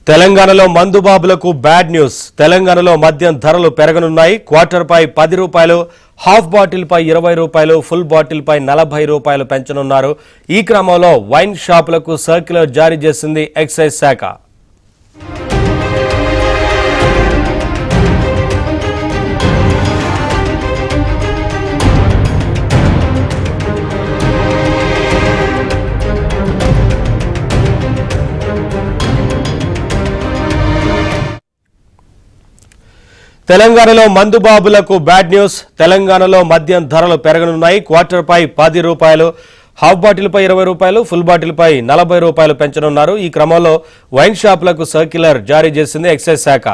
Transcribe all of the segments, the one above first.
తెలంగాణలో మందుబాబులకు bad news. తెలంగాణలో మద్యం ధరలు పెరగనున్నాయి. క్వార్టర్పై 10 రూపాయలు, హాఫ్ బాటిల్పై 20 రూపాయలు, ఫుల్ బాటిల్పై 40 రూపాయలు పెంచనున్నారు. ఈ క్రమంలో వైన్ షాపులకు సర్క్యులర్ జారీ చేసింది ఎక్సైజ్ శాఖ. తెలంగాణలో మందుబాబులకు బ్యాడ్ న్యూస్. తెలంగాణలో మద్యం ధరలు పెరగనున్నాయి. క్వార్టర్పై 10 రూపాయలు, హాఫ్ బాటిల్పై 20 రూపాయలు, ఫుల్ బాటిల్పై 40 రూపాయలు పెంచనున్నారు. ఈ క్రమంలో వైన్ షాపులకు సర్క్యులర్ జారీ చేసింది ఎక్సైజ్ శాఖ.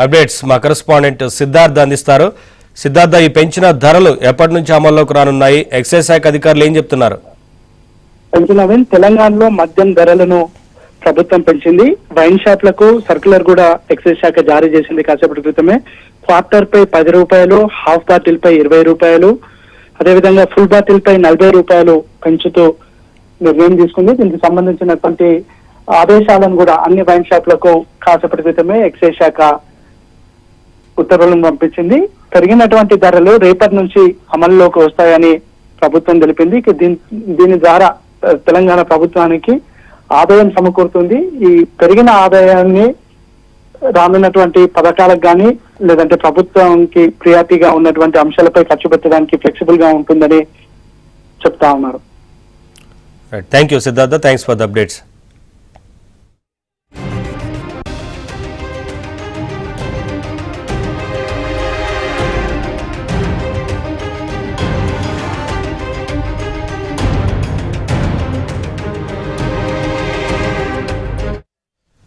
అప్డేట్స్ మా కరెస్పాండెంట్ సిద్ధార్థ అందిస్తారు. సిద్ధార్థ, ఈ పెంచిన ధరలు ఎప్పటి నుంచి అమల్లోకి రానున్నాయి? ఎక్సైజ్ శాఖ అధికారులు ఏం చెప్తున్నారు? తెలంగాణలో మద్యం ధరలను ప్రభుత్వం పెంచింది. వైన్ షాప్లకు సర్క్యులర్ కూడా ఎక్సైజ్ శాఖ జారీ చేసింది కాసేపటి క్రితమే. క్వార్టర్ పై 10 రూపాయలు, హాఫ్ బాటిల్ పై 20 రూపాయలు, అదేవిధంగా ఫుల్ బాటిల్ పై 40 రూపాయలు పెంచుతూ నిర్ణయం తీసుకుంది. దీనికి సంబంధించినటువంటి ఆదేశాలను కూడా అన్ని వైన్ షాప్లకు కాసేపటి క్రితమే ఎక్సైజ్ శాఖ ఉత్తర్వులను పంపించింది. పెరిగినటువంటి ధరలు రేపటి నుంచి అమల్లోకి వస్తాయని ప్రభుత్వం తెలిపింది. దీని ద్వారా తెలంగాణ ప్రభుత్వానికి ఆదాయం సమకూరుతుంది. ఈ పెరిగిన ఆదాయాన్ని రానున్నటువంటి పథకాలకు కానీ లేదంటే ప్రభుత్వానికి ప్రియారిటీగా ఉన్నటువంటి అంశాలపై ఖర్చు పెట్టడానికి ఫ్లెక్సిబుల్ గా ఉంటుందని చెప్తా ఉన్నారు. Thank you Siddhartha, thanks for the updates.